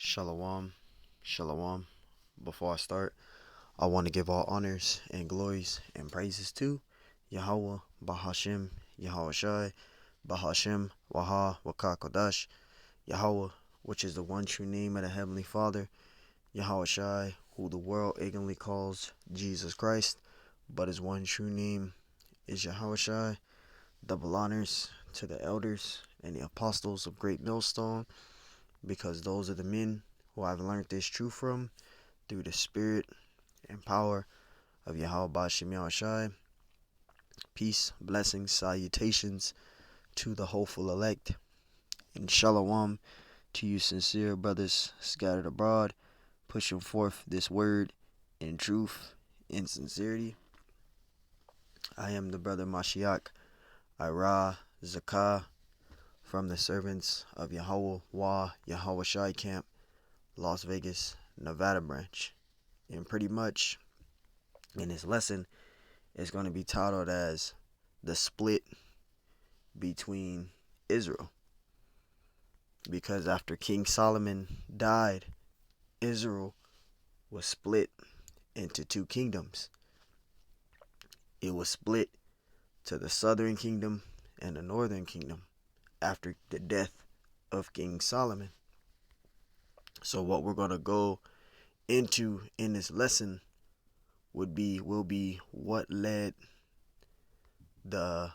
Shalom, shalom. Before I start, I want to give all honors and glories and praises to Yahweh, Bahashim, Yahweh Shai, Bahashim, Waha, Waka Kodash, Yahweh, which is the one true name of the Heavenly Father, Yahweh Shai, who the world ignorantly calls Jesus Christ, but his one true name is Yahweh Shai. Double honors to the elders and the apostles of Great Millstone, because those are the men who I've learned this truth from through the spirit and power of Yahweh Bashim Yahushai. Peace, blessings, salutations to the hopeful elect, and shalom to you sincere brothers scattered abroad, pushing forth this word in truth and sincerity. I am the brother Mashiach, Ira Zakah, from the servants of Yahweh Yahweh Shai Camp, Las Vegas, Nevada branch. And pretty much in this lesson, it's going to be titled as the split between Israel. Because after King Solomon died, Israel was split into two kingdoms. It was split to the southern kingdom and the northern kingdom after the death of King Solomon. So what we're going to go into in this lesson will be what led the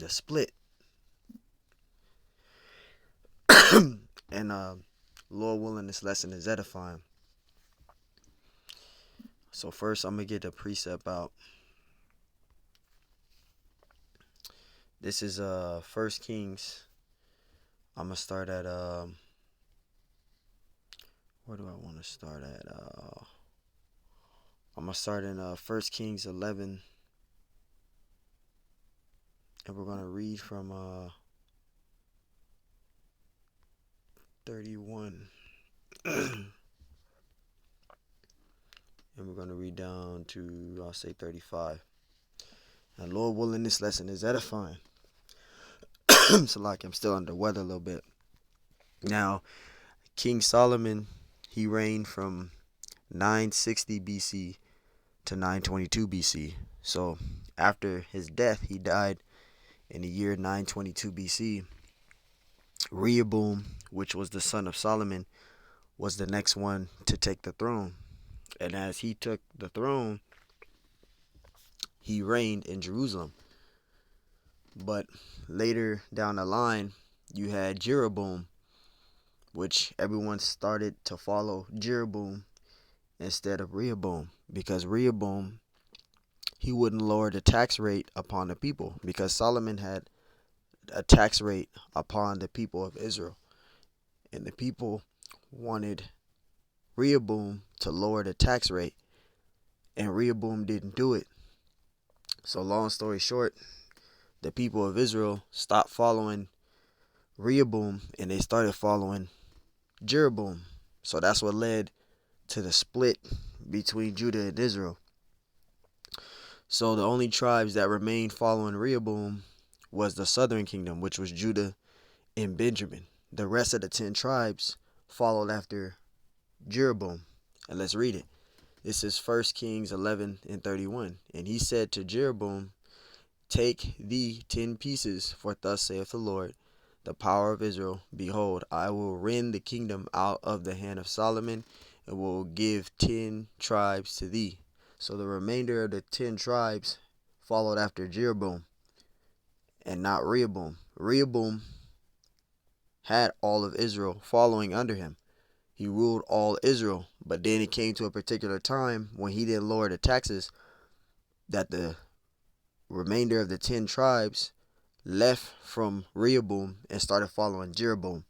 split. And Lord willing, this lesson is edifying. So first I'm gonna get the precept out. This is First Kings. I'm gonna start at where do I want to start at? I'm gonna start in First Kings 11, and we're gonna read from 31, and we're gonna read down to I'll say 35. And Lord willing, this lesson is edifying. So like I'm still under weather a little bit. Now, King Solomon, he reigned from 960 BC to 922 BC. So after his death, he died in the year 922 BC. Rehoboam, which was the son of Solomon, was the next one to take the throne. And as he took the throne, he reigned in Jerusalem. But later down the line, you had Jeroboam, which everyone started to follow Jeroboam instead of Rehoboam, because Rehoboam, he wouldn't lower the tax rate upon the people, because Solomon had a tax rate upon the people of Israel, and the people wanted Rehoboam to lower the tax rate, and Rehoboam didn't do it. So long story short, the people of Israel stopped following Rehoboam and they started following Jeroboam. So that's what led to the split between Judah and Israel. So the only tribes that remained following Rehoboam was the southern kingdom, which was Judah and Benjamin. The rest of the 10 tribes followed after Jeroboam. And let's read it. This is 1 Kings 11 and 31. And he said to Jeroboam, "Take thee 10 pieces, for thus saith the Lord, the power of Israel. Behold, I will rend the kingdom out of the hand of Solomon, and will give 10 tribes to thee." So the remainder of the 10 tribes followed after Jeroboam and not Rehoboam. Rehoboam had all of Israel following under him. He ruled all Israel, but then it came to a particular time when he didn't lower the taxes that the remainder of the 10 tribes left from Rehoboam and started following Jeroboam.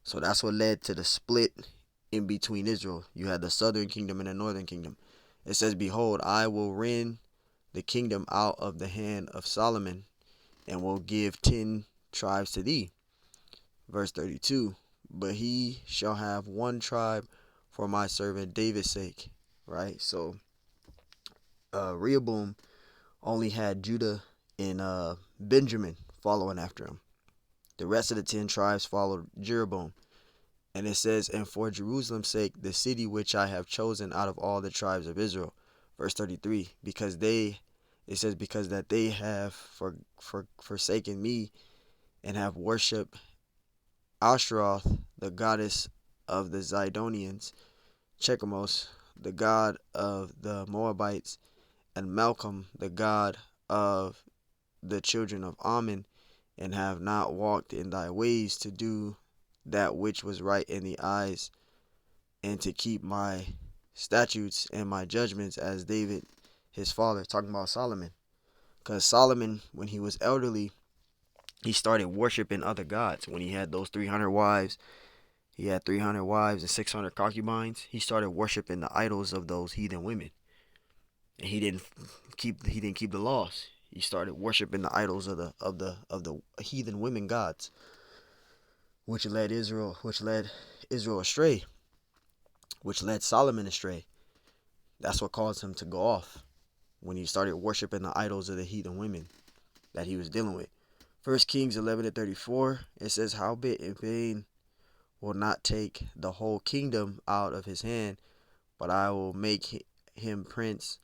So that's what led to the split in between Israel. You had the southern kingdom and the northern kingdom. It says, "Behold, I will rend the kingdom out of the hand of Solomon, and will give 10 tribes to thee." Verse 32, "But he shall have one tribe for my servant David's sake." Right? So Rehoboam only had Judah and Benjamin following after him. The rest of the 10 tribes followed Jeroboam. And it says, and for Jerusalem's sake, the city which I have chosen out of all the tribes of Israel. Verse 33, it says, because that they have forsaken me and have worshipped Ashtaroth, the goddess of the Zidonians, Checamos, the god of the Moabites, and Malcolm, the god of the children of Ammon, and have not walked in thy ways to do that which was right in the eyes, and to keep my statutes and my judgments as David his father. Talking about Solomon. Because Solomon, when he was elderly, he started worshiping other gods. When he had those 300 wives, he had 300 wives and 600 concubines. He started worshiping the idols of those heathen women. And he didn't keep the laws. He started worshiping the idols of the heathen women gods, which led Israel astray, which led Solomon astray. That's what caused him to go off, when he started worshiping the idols of the heathen women that he was dealing with. 1 Kings 11:34, it says, howbeit in vain will not take the whole kingdom out of his hand, but I will make him prince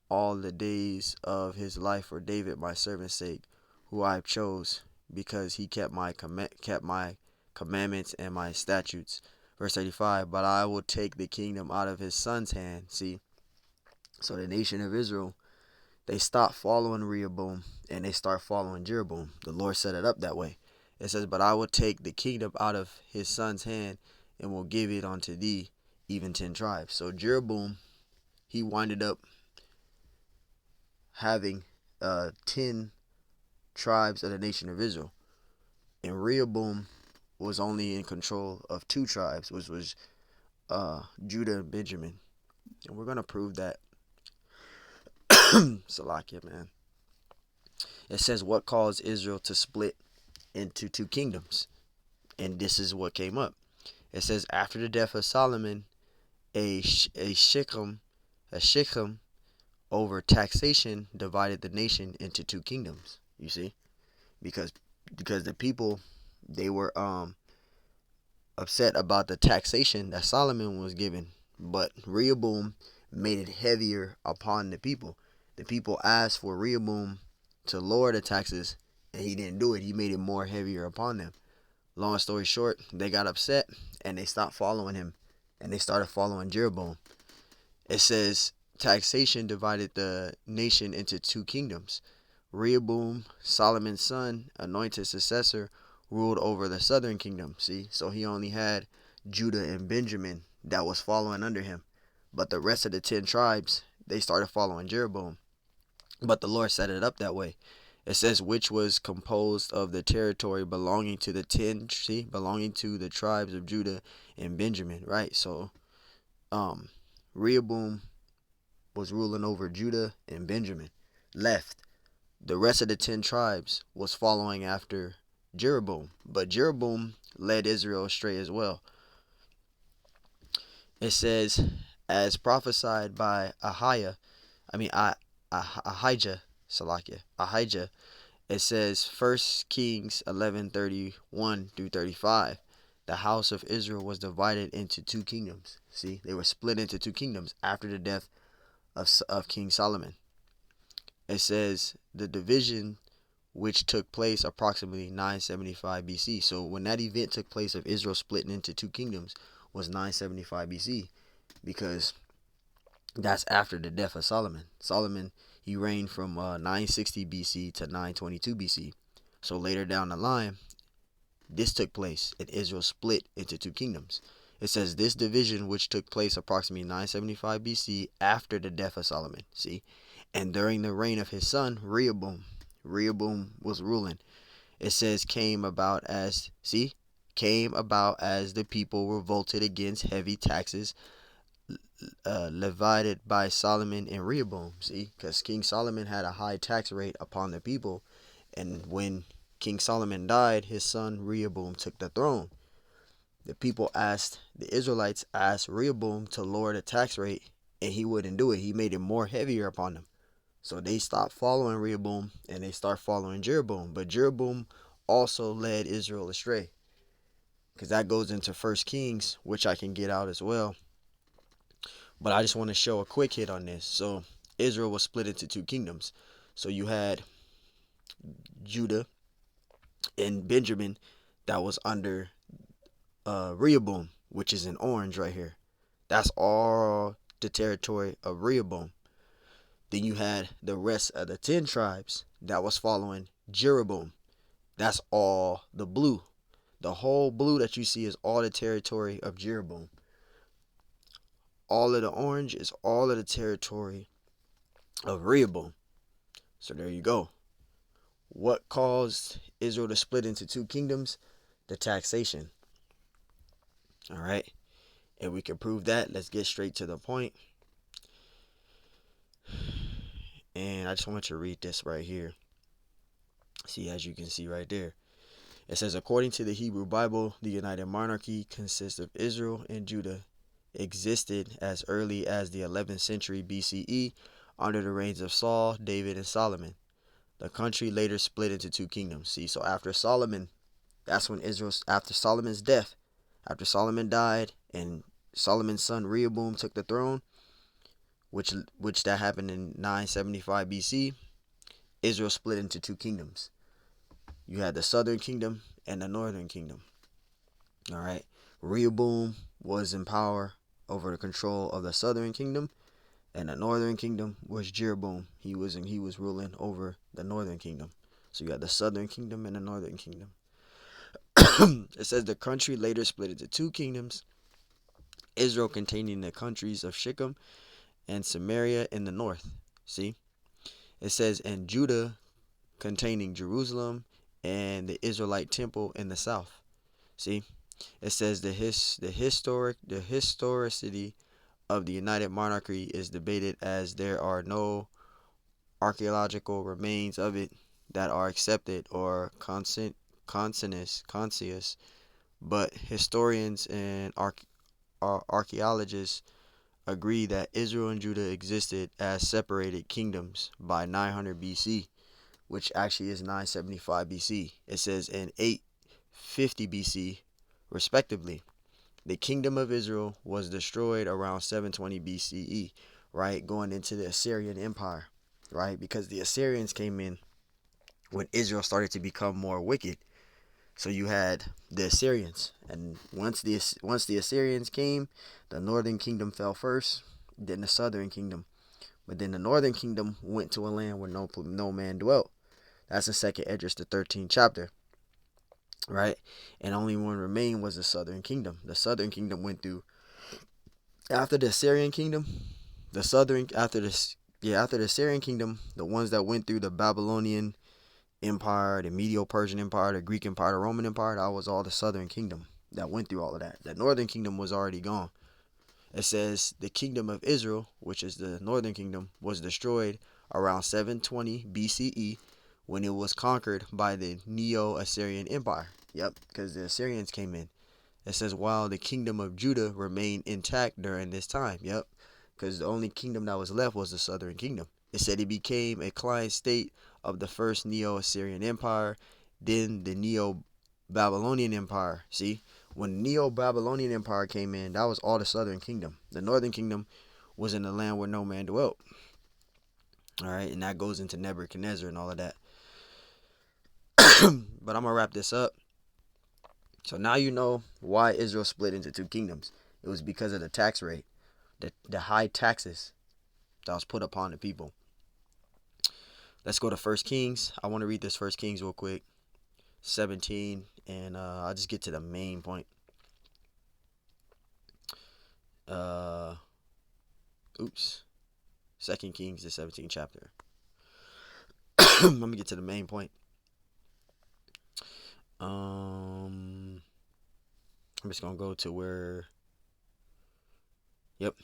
all the days of his life for David my servant's sake, who I chose, because he kept my commandments and my statutes. Verse 35, but I will take the kingdom out of his son's hand. See, so the nation of Israel, they stopped following Rehoboam and they start following Jeroboam. The Lord set it up that way. It says, but I will take the kingdom out of his son's hand and will give it unto thee, even 10 tribes. So Jeroboam, he winded up having 10 tribes of the nation of Israel. And Rehoboam was only in control of 2 tribes, which was Judah and Benjamin. And we're going to prove that. Salakia, man. It says, what caused Israel to split into 2 kingdoms? And this is what came up. It says, after the death of Solomon, a shechem over taxation divided the nation into 2 kingdoms. You see, because the people, they were upset about the taxation that Solomon was given, but Rehoboam made it heavier upon the people. The people asked for Rehoboam to lower the taxes, and he didn't do it. He made it more heavier upon them. Long story short, they got upset and they stopped following him, and they started following Jeroboam. It says taxation divided the nation into 2 kingdoms. Rehoboam, Solomon's son, anointed successor, ruled over the southern kingdom. See, so he only had Judah and Benjamin that was following under him, but the rest of the 10 tribes, they started following Jeroboam. But the Lord set it up that way. It says, which was composed of the territory belonging to the tribes of Judah and Benjamin, right? So Rehoboam was ruling over Judah and Benjamin. Left. The rest of the 10 tribes was following after Jeroboam, but Jeroboam led Israel astray as well. It says, as prophesied by Ahijah, it says 1 Kings 11:31 through 35. The house of Israel was divided into 2 kingdoms. See, they were split into 2 kingdoms after the death of King Solomon. It says the division which took place approximately 975 BC. So when that event took place of Israel splitting into 2 kingdoms was 975 BC, because that's after the death of Solomon. Solomon, he reigned from 960 BC to 922 BC. So later down the line, this took place and Israel split into 2 kingdoms. It says this division which took place approximately 975 BC after the death of Solomon. See, and during the reign of his son Rehoboam was ruling. It says came about as the people revolted against heavy taxes levied by Solomon and Rehoboam. See, because King Solomon had a high tax rate upon the people, and when King Solomon died, his son Rehoboam took the throne. The Israelites asked Rehoboam to lower the tax rate, and he wouldn't do it. He made it more heavier upon them. So they stopped following Rehoboam and they start following Jeroboam. But Jeroboam also led Israel astray. Because that goes into First Kings, which I can get out as well. But I just want to show a quick hit on this. So Israel was split into two kingdoms. So you had Judah and Benjamin that was under Rehoboam, which is in orange right here. That's all the territory of Rehoboam. Then you had the rest of the 10 tribes that was following Jeroboam. That's all the blue. The whole blue that you see is all the territory of Jeroboam. All of the orange is all of the territory of Rehoboam. So there you go. What caused Israel to split into two kingdoms? The taxation. All right. And we can prove that. Let's get straight to the point. And I just want you to read this right here. See, as you can see right there. It says, according to the Hebrew Bible, the United Monarchy consists of Israel and Judah, existed as early as the 11th century BCE under the reigns of Saul, David, and Solomon. The country later split into two kingdoms. See, so after Solomon, that's when Israel, after Solomon's death, after Solomon died and Solomon's son Rehoboam took the throne, which that happened in 975 BC, Israel split into two kingdoms. You had the southern kingdom and the northern kingdom. All right. Rehoboam was in power over the control of the southern kingdom, and the northern kingdom was Jeroboam. He was ruling over the northern kingdom. So you had the southern kingdom and the northern kingdom. It says the country later split into two kingdoms. Israel containing the countries of Shechem and Samaria in the north. See? It says, and Judah containing Jerusalem and the Israelite temple in the south. See? It says the historicity of the United Monarchy is debated, as there are no archaeological remains of it that are accepted or conscious, but historians and archaeologists agree that Israel and Judah existed as separated kingdoms by 900 BC, which actually is 975 BC. It says in 850 BC, respectively. The kingdom of Israel was destroyed around 720 BCE, right? Going into the Assyrian Empire, right? Because the Assyrians came in when Israel started to become more wicked. So you had the Assyrians, and once the Assyrians came, the northern kingdom fell first, then the southern kingdom. But then the northern kingdom went to a land where no man dwelt. That's in 2nd Esdras, the 13th chapter. Right? And only one remained was the southern kingdom. The southern kingdom went through, after the Assyrian kingdom, after the Assyrian kingdom, the ones that went through the Babylonian Empire, the Medo-Persian Empire, the Greek Empire, the Roman Empire, that was all the southern kingdom that went through all of that. The northern kingdom was already gone. It says the kingdom of Israel, which is the northern kingdom, was destroyed around 720 BCE when it was conquered by the Neo-Assyrian Empire. Yep, because the Assyrians came in. It says while the kingdom of Judah remained intact during this time. Yep, because the only kingdom that was left was the southern kingdom. It said it became a client state of the first Neo-Assyrian Empire, then the Neo-Babylonian Empire. See, when the Neo-Babylonian Empire came in, that was all the southern kingdom. The northern kingdom was in the land where no man dwelt. All right, and that goes into Nebuchadnezzar and all of that. But I'm going to wrap this up. So now you know why Israel split into two kingdoms. It was because of the tax rate, the high taxes that was put upon the people. Let's go to 1 Kings. I want to read this 1 Kings real quick. 17, and I'll just get to the main point. Oops. 2 Kings, the 17th chapter. Let me get to the main point. I'm just going to go to where... Yep.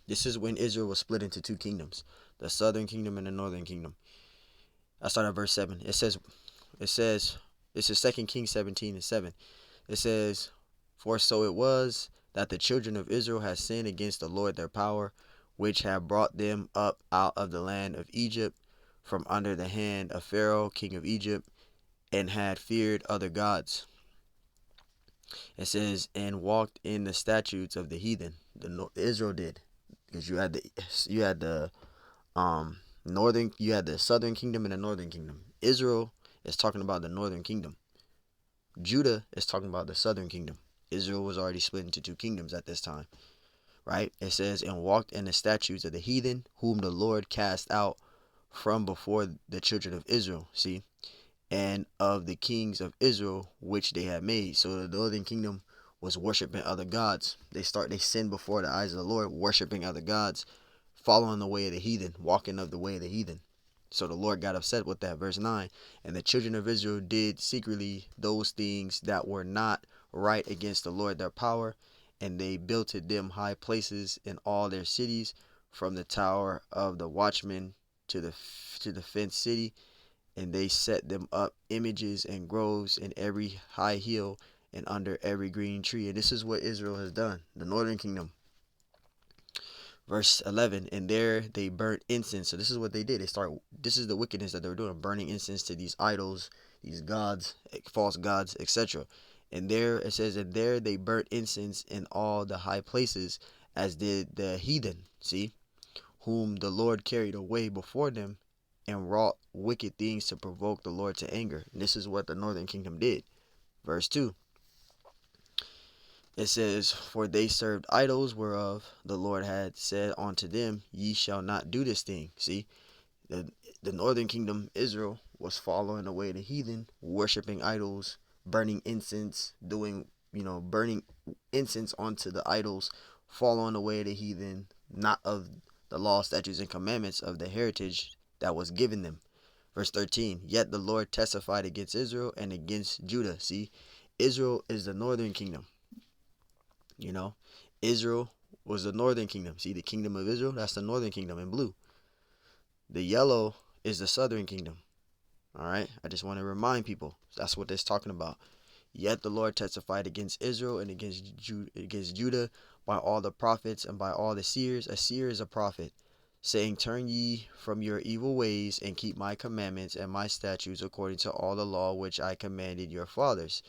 This is when Israel was split into two kingdoms. The southern kingdom and the northern kingdom. I start at verse 7. It says, this is 2 Kings 17 and 7. It says, for so it was that the children of Israel had sinned against the Lord their power, which had brought them up out of the land of Egypt, from under the hand of Pharaoh, king of Egypt, and had feared other gods. It says, and walked in the statutes of the heathen. Israel did, because you had the you had the southern kingdom and the northern kingdom. Israel is talking about the northern kingdom. Judah is talking about the southern kingdom. Israel was already split into two kingdoms at this time, right? It says, and walked in the statutes of the heathen, whom the Lord cast out from before the children of Israel. See, and of the kings of Israel which they had made. So the northern kingdom was worshiping other gods. They sinned before the eyes of the Lord, worshiping other gods, following the way of the heathen, walking of the way of the heathen. So the Lord got upset with that. Verse 9, and the children of Israel did secretly those things that were not right against the Lord their power, and they built them high places in all their cities, from the tower of the watchman to the fenced city, and they set them up images and groves in every high hill and under every green tree. And this is what Israel has done, the northern kingdom. Verse 11, and there they burnt incense. So this is what they did. This is the wickedness that they were doing, burning incense to these idols, these gods, false gods, etc. And there it says, and there they burnt incense in all the high places, as did the heathen, see, whom the Lord carried away before them, and wrought wicked things to provoke the Lord to anger. And this is what the northern kingdom did. Verse 2, it says, for they served idols, whereof the Lord had said unto them, ye shall not do this thing. See, the northern kingdom, Israel, was following the way of the heathen, worshiping idols, burning incense, burning incense onto the idols, following the way of the heathen, not of the law, statutes, and commandments of the heritage that was given them. Verse 13, yet the Lord testified against Israel and against Judah. See, Israel is the northern kingdom. Israel was the northern kingdom. See, the kingdom of Israel, that's the northern kingdom in blue. The yellow is the southern kingdom. All right, I just want to remind people, that's what it's talking about. Yet the Lord testified against Israel and against Judah by all the prophets and by all the seers. A seer is a prophet, saying, turn ye from your evil ways and keep my commandments and my statutes according to all the law which I commanded your fathers,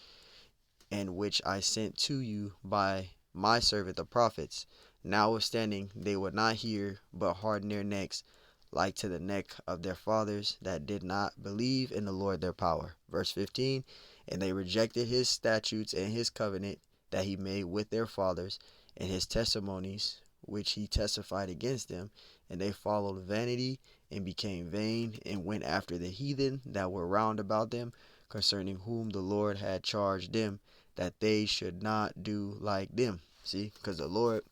and which I sent to you by my servant the prophets. Notwithstanding, they would not hear, but hardened their necks, like to the neck of their fathers that did not believe in the Lord their power. Verse 15, and they rejected his statutes and his covenant that he made with their fathers, and his testimonies which he testified against them, and they followed vanity and became vain, and went after the heathen that were round about them, concerning whom the Lord had charged them, that they should not do like them. See, because the Lord,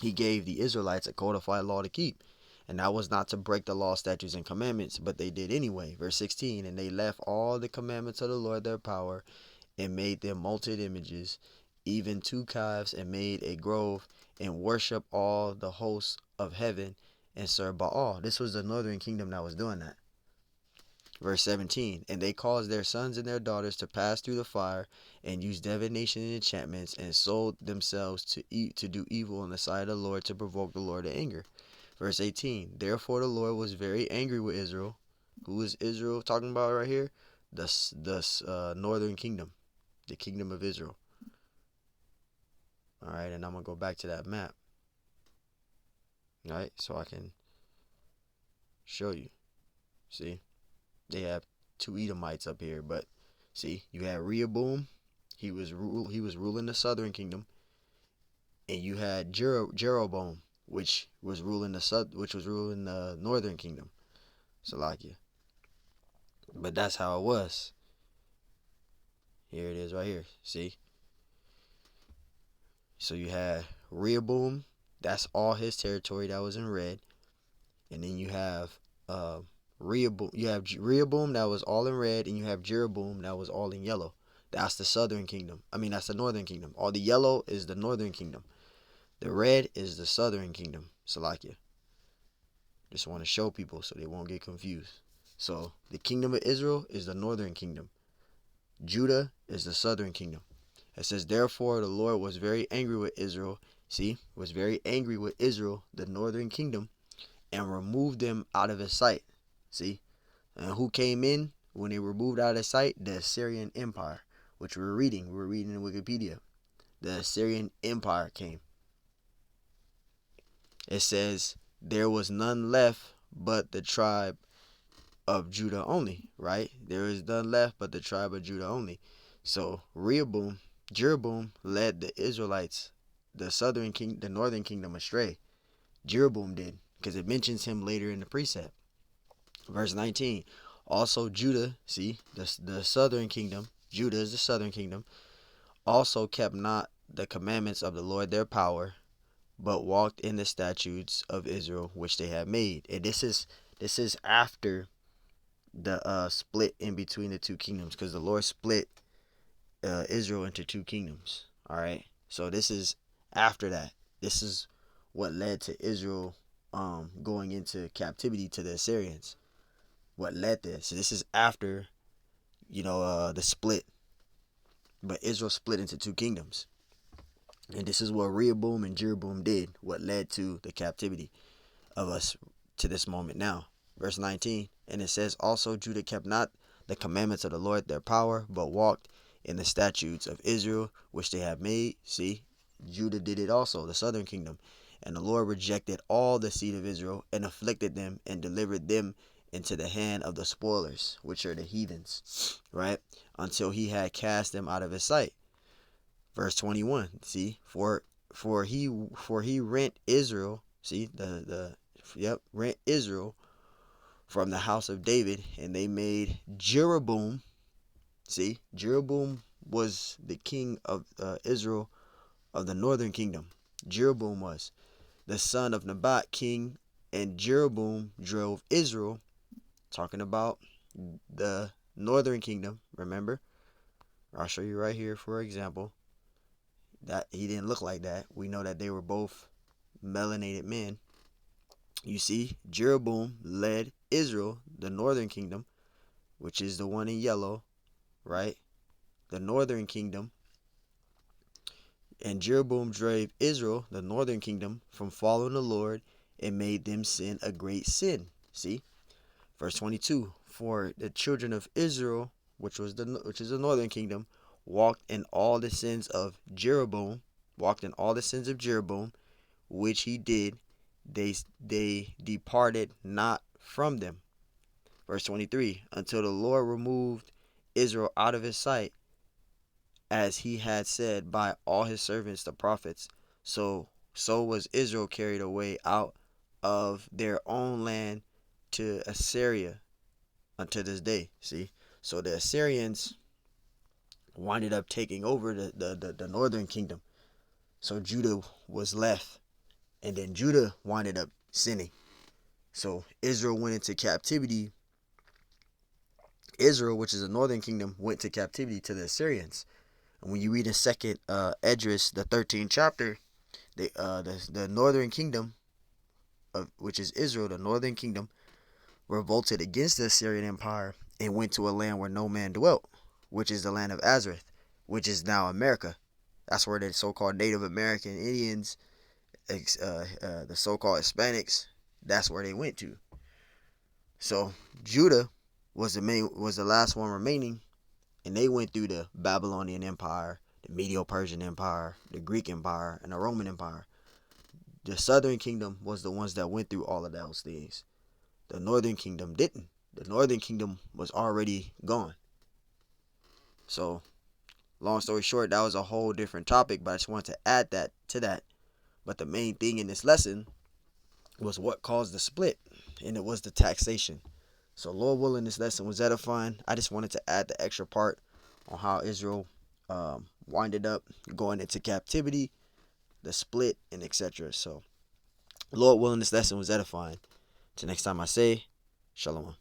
he gave the Israelites a codified law to keep, and that was not to break the law, statutes, and commandments, but they did anyway. Verse 16, and they left all the commandments of the Lord their power, and made them molten images, even 2 calves, and made a grove, and worship all the hosts of heaven, and serve Baal. This was the northern kingdom that was doing that. Verse 17, and they caused their sons and their daughters to pass through the fire, and used divination and enchantments, and sold themselves to do evil in the sight of the Lord, to provoke the Lord to anger. Verse 18, therefore the Lord was very angry with Israel. Who is Israel talking about right here? The northern kingdom, the kingdom of Israel. All right, and I'm going to go back to that map. All right, so I can show you. See? They have 2 Edomites up here, but see, you had Rehoboam, he was ruling the southern kingdom, and you had Jeroboam, which was ruling the northern kingdom. Salakia. But that's how it was. Here it is right here. See? So you had Rehoboam, that's all his territory that was in red, and then you have Rehoboam that was all in red, and you have Jeroboam that was all in yellow. That's the southern kingdom. That's the northern kingdom. All the yellow is the northern kingdom. The red is the southern kingdom. Salakia. Just want to show people so they won't get confused. So the kingdom of Israel is the northern kingdom. Judah is the southern kingdom. It says, therefore the Lord was very angry with Israel. See, was very angry with Israel, the northern kingdom, and removed them out of his sight. See, and who came in when they were moved out of sight, the Assyrian Empire, which we're reading in Wikipedia. The Assyrian Empire came. It says there was none left but the tribe of Judah only, right? There is none left but the tribe of Judah only. So Jeroboam led the Israelites, the northern kingdom astray. Jeroboam did, because it mentions him later in the precept. Verse 19. Also Judah, see, the southern kingdom, Judah is the southern kingdom, also kept not the commandments of the Lord their power, but walked in the statutes of Israel which they had made. And this is after the split in between the two kingdoms, because the Lord split Israel into two kingdoms. All right, so this is after that. This is what led to Israel going into captivity to the Assyrians. What led this? So this is after the split, but Israel split into two kingdoms, and this is what Rehoboam and Jeroboam did. What led to the captivity of us to this moment now. Verse 19, and it says, also Judah kept not the commandments of the Lord their power, but walked in the statutes of Israel which they have made. See, Judah did it also, the southern kingdom. And the Lord rejected all the seed of Israel, and afflicted them, and delivered them into the hand of the spoilers, which are the heathens, right? Until he had cast them out of his sight. Verse 21, see, for he rent Israel, see, rent Israel from the house of David, and they made Jeroboam. See, Jeroboam was the king of Israel of the northern kingdom. Jeroboam was the son of Nebat, king, and Jeroboam drove Israel, talking about the northern kingdom. Remember, I'll show you right here for example. That he didn't look like that. We know that they were both melanated men. You see, Jeroboam led Israel, the northern kingdom, which is the one in yellow, right? The northern kingdom. And Jeroboam drove Israel, the northern kingdom, from following the Lord, and made them sin a great sin. See? Verse 22. For the children of Israel, which is the northern kingdom, walked in all the sins of Jeroboam, which he did, they departed not from them. Verse 23, until the Lord removed Israel out of his sight, as he had said by all his servants the prophets. So was Israel carried away out of their own land to Assyria unto this day. See? So the Assyrians winded up taking over the northern kingdom. So Judah was left, and then Judah winded up sinning. So Israel went into captivity. Israel, which is the northern kingdom, went to captivity to the Assyrians. And when you read in second Esdras, the 13th chapter, the northern kingdom, which is Israel, the northern kingdom, revolted against the Assyrian Empire and went to a land where no man dwelt, which is the land of Azareth, which is now America. That's where the so-called Native American Indians, the so-called Hispanics, that's where they went to. So Judah was the last one remaining, and they went through the Babylonian Empire, the Medo-Persian Empire, the Greek Empire, and the Roman Empire. The southern kingdom was the ones that went through all of those things. The northern kingdom didn't. The northern kingdom was already gone. So, long story short, that was a whole different topic, but I just wanted to add that to that. But the main thing in this lesson was what caused the split, and it was the taxation. So, Lord willing, this lesson was edifying. I just wanted to add the extra part on how Israel winded up going into captivity, the split, and etc. So, Lord willing, this lesson was edifying. Till next time I say, Shalom.